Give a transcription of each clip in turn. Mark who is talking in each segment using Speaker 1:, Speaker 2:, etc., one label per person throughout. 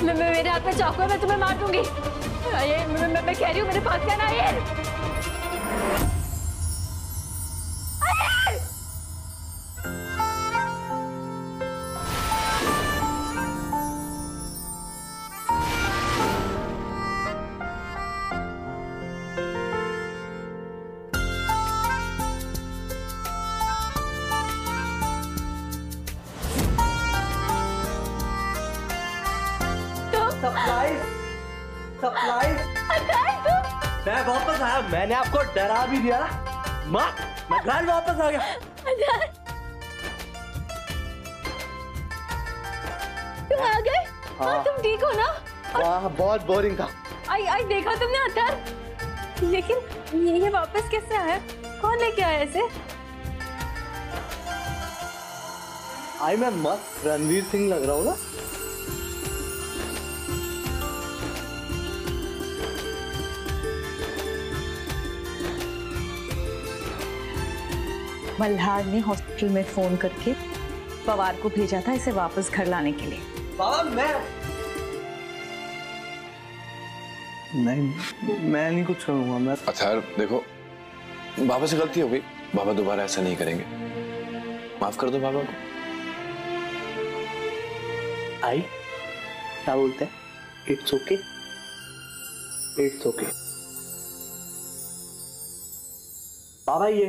Speaker 1: मेरे हाथ में चाकू है, मैं तुम्हें मार दूंगी। मैं कह रही हूँ मेरे पास क्या ना ये।
Speaker 2: सप्लाइज मैं वापस आया। मैंने आपको डरा भी दिया ना। माँ मैं घर वापस आ गया।
Speaker 1: तुम आ गए? हाँ। तुम ठीक हो ना?
Speaker 2: वाह बहुत बोरिंग था।
Speaker 1: आई देखा तुमने अतर? लेकिन ये वापस कैसे आया? कौन लेके आया इसे?
Speaker 2: आई मैं मस्त रणवीर सिंह लग रहा हूँ ना।
Speaker 3: मल्हार ने हॉस्पिटल में फोन करके पवार को भेजा था इसे वापस घर लाने के लिए।
Speaker 2: बाबा मैं नहीं कुछ करूंगा। मैं
Speaker 4: अथर देखो, बाबा से गलती हो गई, बाबा दोबारा ऐसा नहीं करेंगे, माफ कर दो बाबा को।
Speaker 2: आई क्या बोलते हैं? It's okay, it's okay. बाबा ये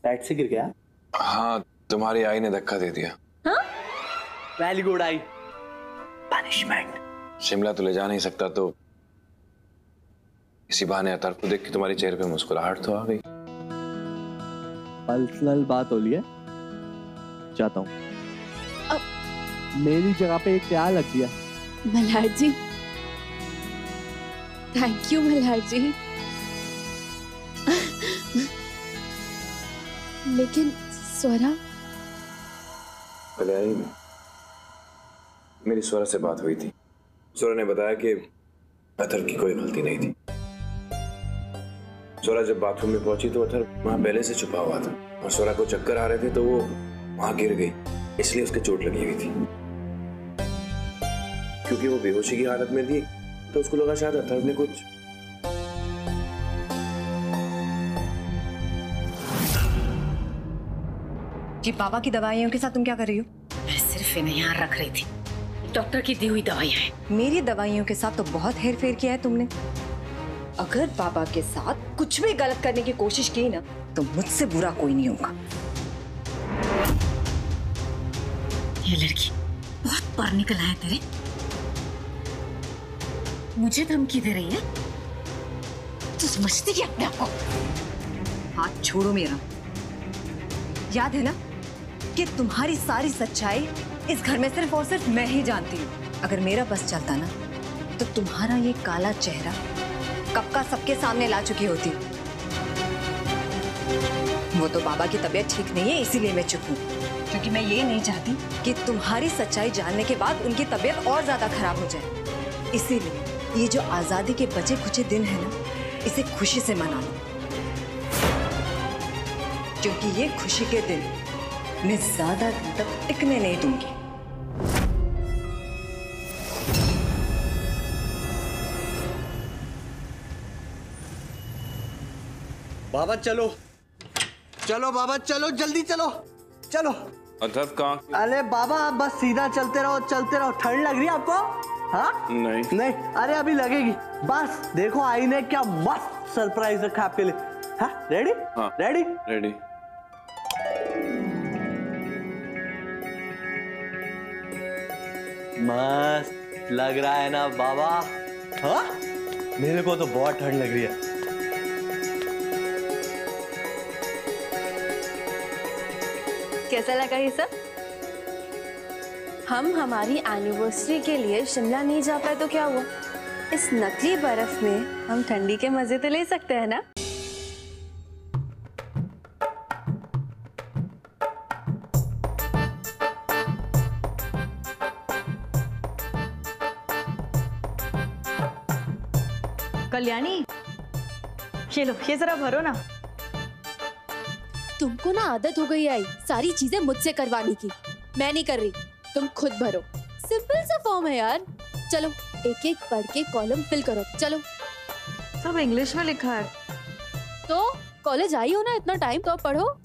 Speaker 2: पैट से गिर गया।
Speaker 4: हाँ तुम्हारी आई ने धक्का दे दिया।
Speaker 1: हाँ?
Speaker 2: Very good I. Punishment.
Speaker 4: Shimla तो ले जा नहीं सकता, तो इसी बहाने अतर को देख के तुम्हारे चेहरे पे मुस्कुराहट तो आ गई।
Speaker 2: पर्सनल बात हो लिया, जाता हूँ। मेरी जगह पे एक क्या लग गया?
Speaker 1: मल्हार जी, थैंक यू मल्हार जी। लेकिन स्वरा?
Speaker 4: पहले आई नहीं, मेरी स्वरा से बात हुई थी। स्वरा ने बताया कि अतर की कोई गलती नहीं थी। स्वरा जब बाथरूम में पहुंची तो अतर वहां पहले से छुपा हुआ था, और स्वरा को चक्कर आ रहे थे तो वो वहां गिर गई, इसलिए उसके चोट लगी हुई थी। क्योंकि वो बेहोशी की हालत में थी तो उसको लगा शायद अतर ने कुछ।
Speaker 3: जी बाबा की दवाइयों के साथ तुम क्या कर रही हो?
Speaker 5: मैं सिर्फ इन्हें यहाँ रख रही थी, डॉक्टर की दी हुई दवाइयाँ हैं।
Speaker 3: मेरी दवाइयों के साथ तो बहुत हेरफेर किया है तुमने। अगर बाबा के साथ कुछ भी गलत करने की कोशिश की ना, तो मुझसे बुरा कोई नहीं होगा।
Speaker 5: ये लड़की बहुत पर निकल आया तेरे, मुझे धमकी दे रही है। तू समझती क्या अपने आप को?
Speaker 3: हाथ छोड़ो मेरा। याद है ना कि तुम्हारी सारी सच्चाई इस घर में सिर्फ और सिर्फ मैं ही जानती हूँ। अगर मेरा बस चलता ना, तो तुम्हारा ये काला चेहरा कब का सबके सामने ला चुकी होती। वो तो बाबा की तबीयत ठीक नहीं है, इसीलिए मैं चुप हूँ, क्योंकि मैं ये नहीं चाहती कि तुम्हारी सच्चाई जानने के बाद उनकी तबीयत और ज्यादा खराब हो जाए। इसीलिए ये जो आजादी के बचे खुचे दिन है ना, इसे खुशी से मना लो, क्योंकि ये खुशी के दिन मैं ज्यादा दिन तक टिकने नहीं दूंगी।
Speaker 2: बाबा चलो चलो, बाबा चलो, जल्दी चलो चलो।
Speaker 4: अतर कहाँ?
Speaker 2: अरे बाबा आप बस सीधा चलते रहो। ठंड लग रही है आपको? हाँ नहीं, अरे अभी लगेगी। बस देखो आई ने क्या मस्त सरप्राइज रखा आपके लिए। हाँ रेडी?
Speaker 4: हाँ रेडी।
Speaker 2: मस्त लग रहा है ना बाबा? हाँ मेरे को तो बहुत ठंड लग रही है।
Speaker 1: कैसा लगा ये सब? हम हमारी एनिवर्सरी के लिए शिमला नहीं जा पाए तो क्या हुआ? इस नकली बर्फ में हम ठंडी के मजे तो ले सकते हैं ना?
Speaker 3: कल्याणी, ये लो, ये जरा भरो ना।
Speaker 1: तुमको ना आदत हो गई आई सारी चीजें मुझसे करवाने की। मैं नहीं कर रही, तुम खुद भरो। सिंपल सा फॉर्म है यार। चलो एक एक पढ़ के कॉलम फिल करो, चलो।
Speaker 3: सब इंग्लिश में लिखा है।
Speaker 1: तो कॉलेज आई हो ना, इतना टाइम तो अब पढ़ो।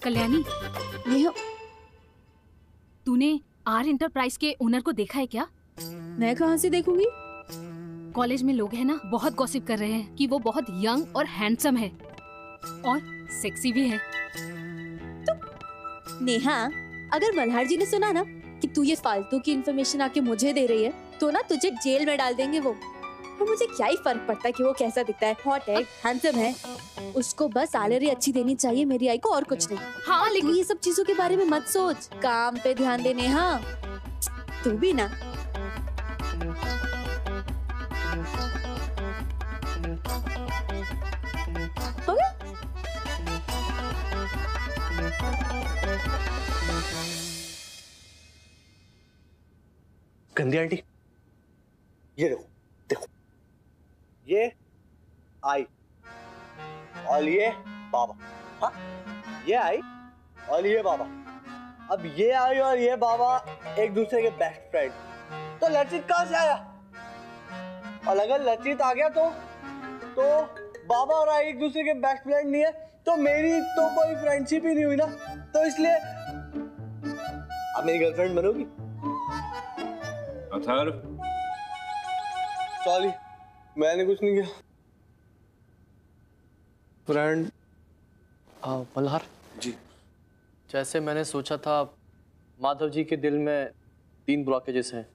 Speaker 5: कल्याणी,
Speaker 1: नेहा,
Speaker 5: तूने आर इंटरप्राइज के ओनर को देखा है क्या?
Speaker 1: मैं कहाँ से देखूंगी?
Speaker 5: कॉलेज में लोग हैं ना, बहुत गॉसिप कर रहे हैं कि वो बहुत यंग और हैंडसम है और सेक्सी भी है।
Speaker 1: नेहा, अगर मल्हार जी ने सुना ना कि तू ये फालतू की इन्फॉर्मेशन आके मुझे दे रही है, तो ना तुझे जेल में डाल देंगे वो। और मुझे क्या ही फर्क पड़ता है कि वो कैसा दिखता है, हॉट है, हैंडसम है। उसको बस सैलरी अच्छी देनी चाहिए मेरी आई को, और कुछ नहीं।
Speaker 5: हाँ,
Speaker 1: लेकिन ये सब चीजों के बारे में मत सोच, काम पे ध्यान दे नेहा। तू भी ना। हो गया?
Speaker 2: गंदी आंटी, ये देखो देखो, ये आई और ये बाबा। हाँ, ये आई और ये बाबा। अब ये आई और ये बाबा एक दूसरे के बेस्ट फ्रेंड, तो लचित कहाँ से आया? और अगर लचित आ गया तो बाबा और आई एक दूसरे के बेस्ट फ्रेंड नहीं है, तो मेरी तो कोई फ्रेंडशिप ही नहीं हुई ना। तो इसलिए अब मेरी गर्लफ्रेंड बनोगी?
Speaker 4: अथर्व,
Speaker 2: सॉरी, मैंने कुछ नहीं किया।
Speaker 6: फ्रेंड मल्हार
Speaker 4: जी,
Speaker 6: जैसे मैंने सोचा था, माधव जी के दिल में 3 ब्लॉकेजेस हैं।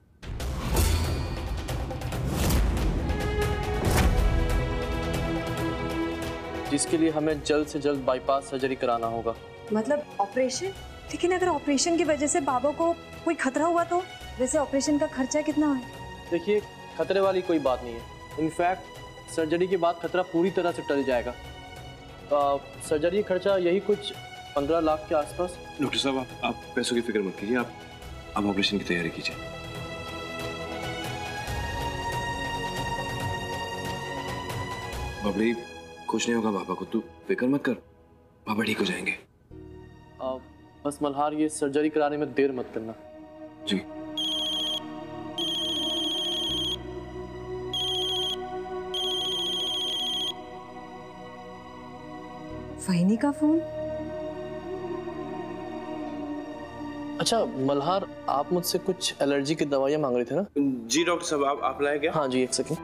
Speaker 6: जिसके लिए हमें जल्द से जल्द बाईपास सर्जरी कराना होगा।
Speaker 3: मतलब ऑपरेशन? लेकिन अगर ऑपरेशन की वजह से बाबा को कोई खतरा हुआ तो? वैसे ऑपरेशन का खर्चा कितना है?
Speaker 6: देखिए, खतरे वाली कोई बात नहीं है। इनफैक्ट सर्जरी के बाद खतरा पूरी तरह से टल जाएगा। सर्जरी खर्चा यही कुछ 15 लाख के आसपास।
Speaker 4: डॉक्टर साहब, आप पैसों की फिक्र मत कीजिए, आप ऑपरेशन की तैयारी कीजिए। बाबड़ी, कुछ नहीं होगा पापा को, तू फिक्र मत कर, पापा ठीक हो जाएंगे।
Speaker 6: बस मल्हार, ये सर्जरी कराने में देर मत करना।
Speaker 4: जी।
Speaker 3: फाइनी का फोन?
Speaker 6: अच्छा मल्हार, आप मुझसे कुछ एलर्जी की दवाइयाँ मांग रहे थे ना?
Speaker 4: जी डॉक्टर साहब, आप लाए क्या?
Speaker 6: हाँ जी, एक सेकेंड।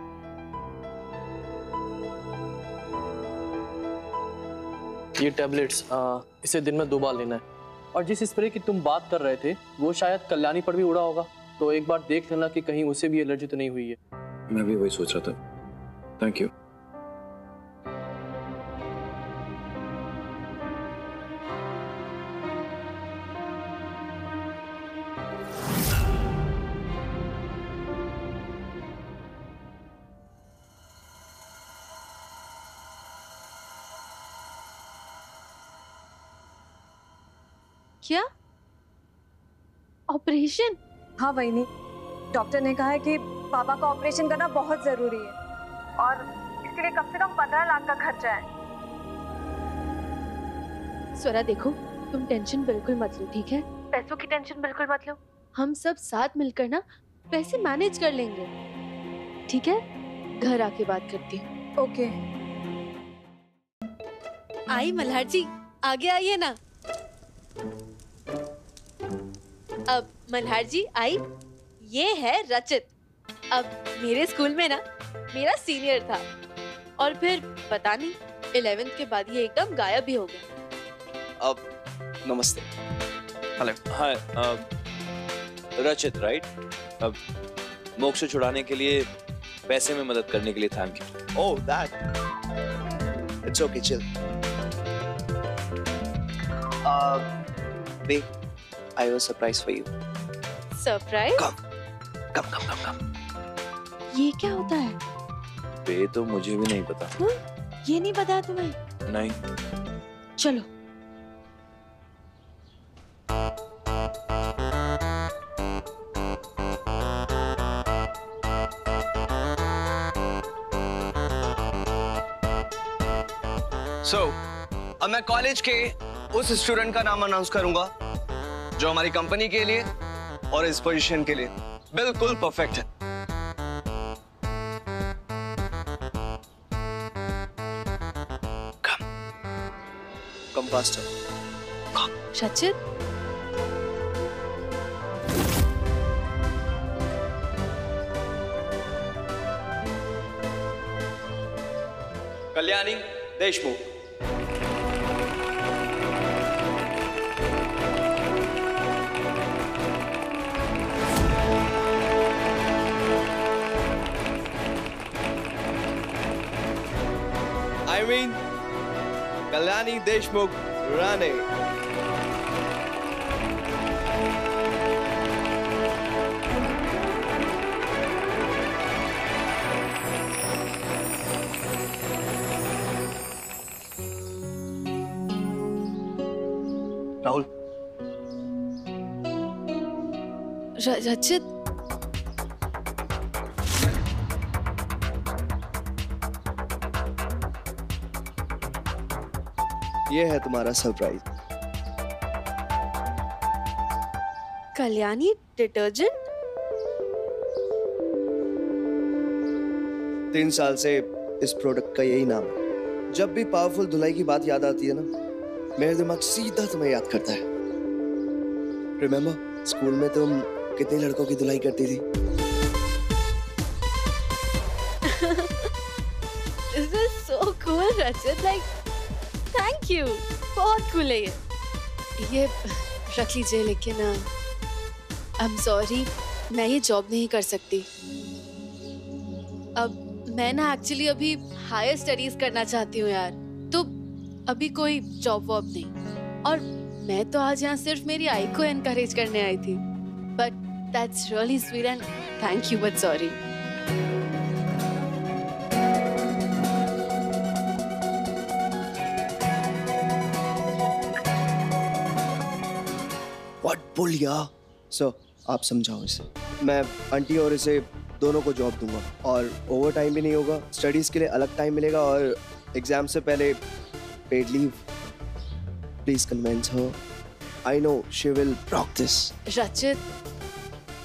Speaker 6: ये टैबलेट्स, इसे दिन में 2 बार लेना है। और जिस स्प्रे की तुम बात कर रहे थे, वो शायद कल्याणी पर भी उड़ा होगा, तो एक बार देख लेना कि कहीं उसे भी एलर्जी तो नहीं हुई है।
Speaker 4: मैं भी वही सोच रहा था। Thank you.
Speaker 1: क्या ऑपरेशन?
Speaker 3: हाँ वहीनी, डॉक्टर ने कहा है कि पापा का ऑपरेशन करना बहुत जरूरी है और इसके लिए कम से कम 15 लाख का खर्चा है।
Speaker 1: स्वरा देखो, तुम टेंशन बिल्कुल मत लो, ठीक है? पैसों की टेंशन बिल्कुल मत लो। हम सब साथ मिलकर ना पैसे मैनेज कर लेंगे, ठीक है? घर आके बात करती हूँ।
Speaker 3: ओके।
Speaker 1: आई मल्हार जी, आगे आइए ना। अब मल्हार जी आई, ये है रचित। अब मेरे स्कूल में ना मेरा सीनियर था, और फिर पता नहीं 11th के बाद ये एकदम गायब ही हो गया।
Speaker 7: अब नमस्ते। हेलो। हाय, रचित राइट? अब
Speaker 4: मोक्ष छुड़ाने के लिए, पैसे में मदद करने के लिए thank you.
Speaker 2: Oh, that. It's okay, chill. Babe, I have a surprise for you.
Speaker 1: Surprise?
Speaker 2: Come.
Speaker 1: ये क्या होता है?
Speaker 4: बे तो मुझे भी नहीं पता।
Speaker 1: ये नहीं पता तुम्हें?
Speaker 4: नहीं।
Speaker 1: चलो।
Speaker 7: अब मैं कॉलेज के उस स्टूडेंट का नाम अनाउंस करूंगा जो हमारी कंपनी के लिए और इस पोजीशन के लिए बिल्कुल परफेक्ट है।
Speaker 2: Come faster.
Speaker 1: रचित?
Speaker 7: कल्याणी देशमुख। कल्याणी देशमुख राणे।
Speaker 2: राहुल,
Speaker 1: रचित,
Speaker 2: ये है तुम्हारा सरप्राइज।
Speaker 1: कल्याणी डिटर्जेंट?
Speaker 2: 3 साल से इस प्रोडक्ट का यही नाम है। जब भी पावरफुल धुलाई की बात याद आती है ना, मेरा दिमाग सीधा तुम्हें याद करता है। रिमेम्बर स्कूल में तुम कितने लड़कों की धुलाई करती थी?
Speaker 1: This is so cool, रचित। Like, thank you. बहुत cool है ये। ये रख लीजिए, लेकिन I'm sorry, मैं ये जॉब नहीं कर सकती। अब मैं ना एक्चुअली अभी हायर स्टडीज करना चाहती हूँ यार, तो अभी कोई जॉब वॉब नहीं। और मैं तो आज यहाँ सिर्फ मेरी आई को एनकरेज करने आई थी। But that's really sweet and thank you, but sorry.
Speaker 2: What बुलिया? सो आप समझाओ इसे। मैं आंटी और इसे दोनों को जॉब दूंगा और ओवर टाइम भी नहीं होगा। स्टडीज के लिए अलग टाइम मिलेगा और एग्जाम से पहले paid leave. Please convince her. I know she will rock this.
Speaker 1: रचित,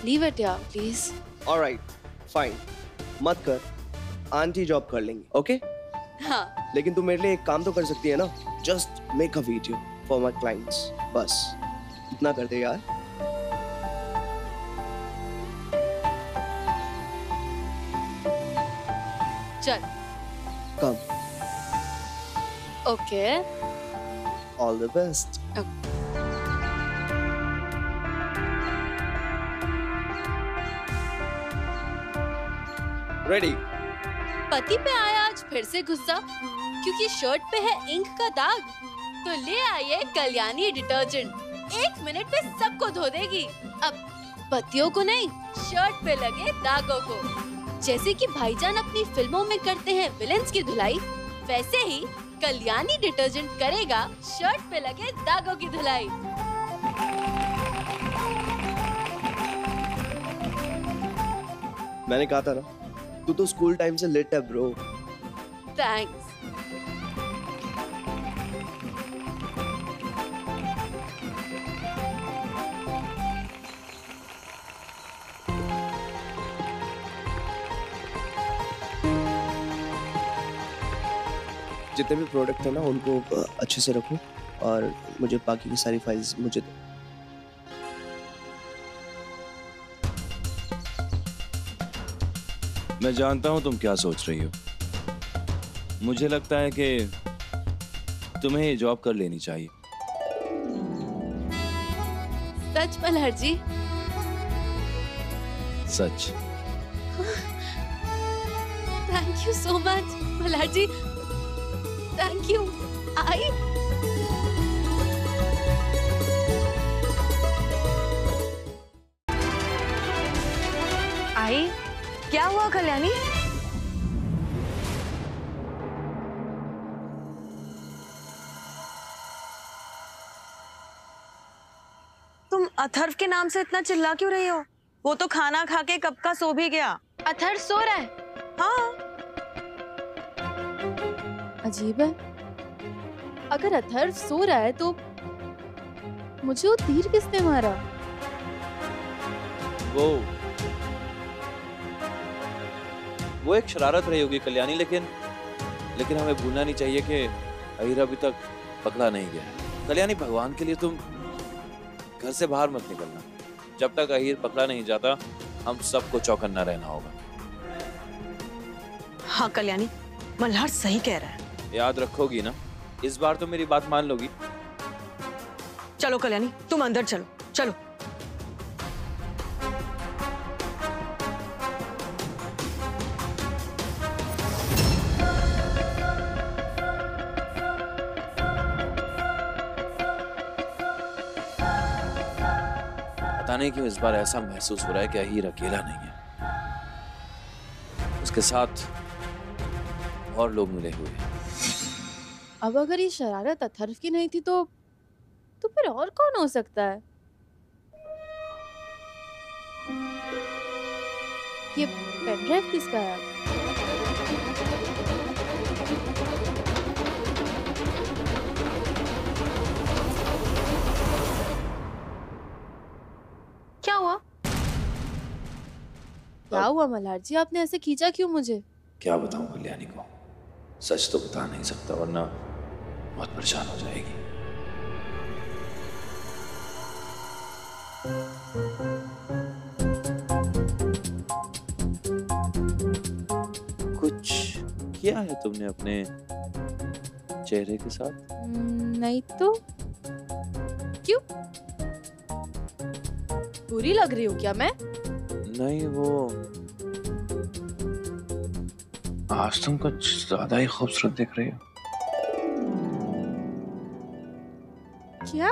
Speaker 1: लीव इट यार प्लीज।
Speaker 2: Alright, fine. मत कर, आंटी जॉब कर लेंगी, ओके?
Speaker 1: हाँ,
Speaker 2: लेकिन तू मेरे लिए एक काम तो कर सकती है ना? Just make a video for my clients. बस इतना कर दे यार।
Speaker 1: चल।
Speaker 2: Come.
Speaker 1: Okay.
Speaker 2: All the best.
Speaker 7: Ready.
Speaker 1: पति पे आया आज फिर से गुस्सा क्योंकि शर्ट पे है इंक का दाग, तो ले आइए कल्याणी डिटर्जेंट। 1 मिनट में सबको धो देगी। अब पतियों को नहीं, शर्ट पे लगे दागों को। जैसे कि भाईजान अपनी फिल्मों में करते हैं विलेंस की धुलाई, वैसे ही कल्याणी डिटर्जेंट करेगा शर्ट पे लगे दागों की धुलाई।
Speaker 2: मैंने कहा था ना, तू तो स्कूल टाइम से लेट है ब्रो।
Speaker 1: थैंक्स।
Speaker 2: जितने भी प्रोडक्ट है ना उनको अच्छे से रखो और मुझे बाकी की सारी फाइल्स मुझे दो।
Speaker 4: मैं जानता हूं तुम क्या सोच रही हो। मुझे लगता है कि तुम्हें ये जॉब कर लेनी चाहिए।
Speaker 1: सच मल्हार जी?
Speaker 4: सच।
Speaker 1: Thank you so much Malhar ji, thank you. आई
Speaker 3: आई, क्या हुआ कल्याणी? तुम अथर्व के नाम से इतना चिल्ला क्यों रही हो? वो तो खाना खा के कब का सो भी गया।
Speaker 1: अथर्व सो रहा है?
Speaker 3: हाँ।
Speaker 1: अजीब है, अगर अथर्व सो रहा है तो मुझे वो तीर किसने मारा?
Speaker 8: वो एक शरारत रही होगी कल्याणी, लेकिन हमें भूलना नहीं चाहिए कि अहिर अभी तक पकड़ा नहीं गया है। कल्याणी, भगवान के लिए तुम घर से बाहर मत निकलना। जब तक अहिर पकड़ा नहीं जाता हम सबको चौकन्ना रहना होगा।
Speaker 3: हाँ कल्याणी, मल्हार सही कह रहा है।
Speaker 8: याद रखोगी ना? इस बार तो मेरी बात मान लोगी?
Speaker 3: चलो कल्याणी, तुम अंदर चलो, चलो।
Speaker 8: पता नहीं क्यों इस बार ऐसा महसूस हो रहा है कि अहिर अकेला नहीं है, उसके साथ और लोग मिले हुए हैं।
Speaker 1: अब अगर ये शरारत अथर्व की नहीं थी तो फिर और कौन हो सकता है? ये पेनड्राइव किसका है?
Speaker 3: क्या हुआ?
Speaker 1: क्या हुआ मल्हार जी, आपने ऐसे खींचा क्यों मुझे?
Speaker 8: क्या बताऊं कल्याणी को, सच तो बता नहीं सकता वरना बहुत परेशान हो जाएगी। कुछ किया है तुमने अपने चेहरे के साथ?
Speaker 1: नहीं तो क्यों? बुरी लग रही हूँ क्या मैं?
Speaker 8: नहीं, वो आज तुम कुछ ज्यादा ही खूबसूरत दिख रही हो।
Speaker 1: क्या?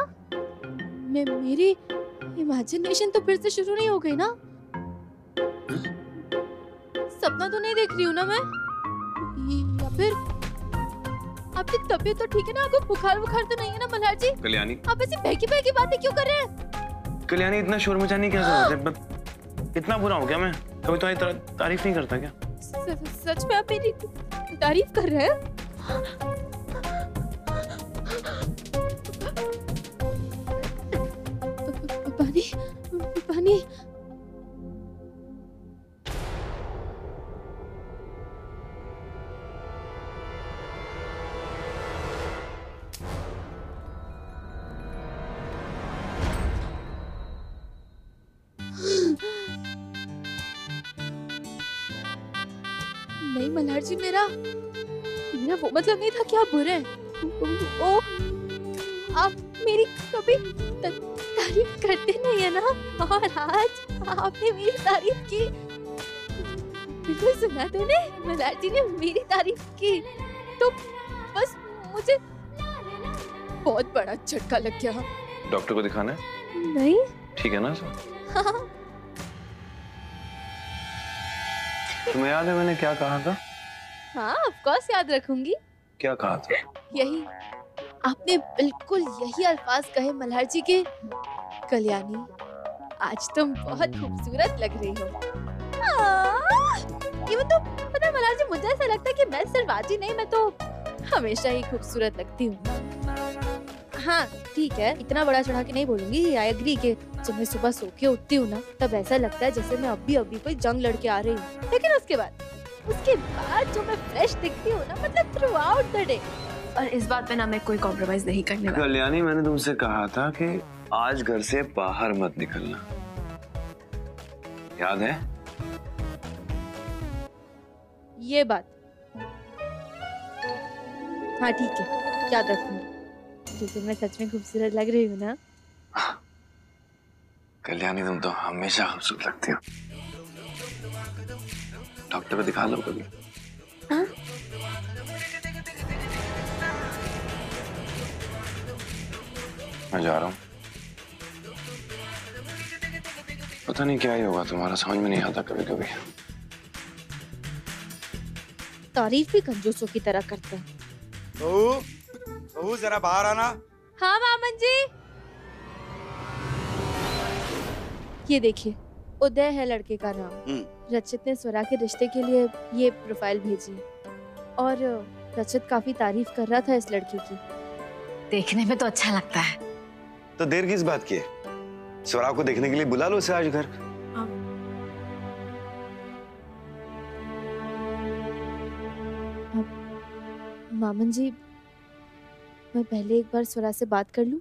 Speaker 1: मेरी इमेजिनेशन तो फिर से शुरू नहीं हो गई ना? सपना तो नहीं देख रही हूँ ना मैं? या फिर आपकी तबीयत तो ठीक है ना? आपको बुखार तो नहीं है ना मल्हार जी?
Speaker 4: कल्याणी,
Speaker 1: आप ऐसी बहकी बातें क्यों कर रहे हैं?
Speaker 4: कल्याणी, इतना शोर मचाने की क्या जरूरत है? इतना बुरा हो गया मैं? कभी तुम्हारी तारीफ नहीं करता क्या?
Speaker 1: सच में आप मेरी तारीफ कर रहे हैं? पानी। नहीं मल्हार जी, मेरा वो मतलब नहीं था कि आप बुरे हैं। ओ, आप मेरी कभी तारीफ करते नहीं है ना, और आज आपने मेरी तारीफ की। बिल्कुल सुना तूने? मल्हार जी ने मेरी तारीफ की तो बस मुझे बहुत बड़ा झटका लग गया।
Speaker 4: डॉक्टर को दिखाना है?
Speaker 1: नहीं।
Speaker 4: ठीक है ना सर?
Speaker 1: हाँ।
Speaker 4: तुम्हें याद है मैंने क्या कहा था?
Speaker 1: हाँ, ऑफ कोर्स याद रखूंगी।
Speaker 4: क्या कहा था?
Speaker 1: यही, आपने बिल्कुल यही अल्फाज कहे मल्हार जी के, कल्याणी आज तुम बहुत खूबसूरत लग रही हो। ये तो पता है मल्हार जी, मुझे ऐसा लगता है कि मैं सिर्फ आज ही नहीं, मैं तो हमेशा ही खूबसूरत लगती हूँ। हाँ ठीक है, इतना बड़ा चढ़ा के नहीं बोलूंगी। आई एग्री कि जब मैं सुबह सो के उठती हूँ ना, तब ऐसा लगता है जैसे मैं अभी कोई जंग लड़के आ रही हूँ। लेकिन उसके बाद जो मैं फ्रेश दिखती हूँ ना, मतलब थ्रू आउट द डे।
Speaker 3: और इस बात पे ना मैं कोई कॉम्प्रोमाइज नहीं करने वाली।
Speaker 4: कल्याणी, मैंने तुमसे कहा था कि आज घर से बाहर मत निकलना, याद है?
Speaker 1: ये बात हाँ ठीक है, याद रखूंगी। लेकिन मैं सच में खूबसूरत लग रही हूँ ना?
Speaker 4: कल्याणी, तुम तो हमेशा खूबसूरत लगती हो। डॉक्टर को दिखा लो कभी। मैं जा रहा हूँ। पता नहीं क्या ही होगा तुम्हारा, समझ में नहीं आता कभी कभी।
Speaker 1: तारीफ भी कंजूसों की तरह करते हैं।
Speaker 9: बहू, बहू जरा बाहर आना।
Speaker 1: हाँ मामन जी। ये देखिए, उदय है लड़के का नाम। रचित ने स्वरा के रिश्ते के लिए ये प्रोफाइल भेजी और रचित काफी तारीफ कर रहा था इस लड़के की।
Speaker 3: देखने में तो अच्छा लगता है।
Speaker 10: तो देर किस बात की है? स्वरा को देखने के लिए बुला लो उसे आज घर।
Speaker 1: मामन जी, मैं पहले एक बार स्वरा से बात कर लूं?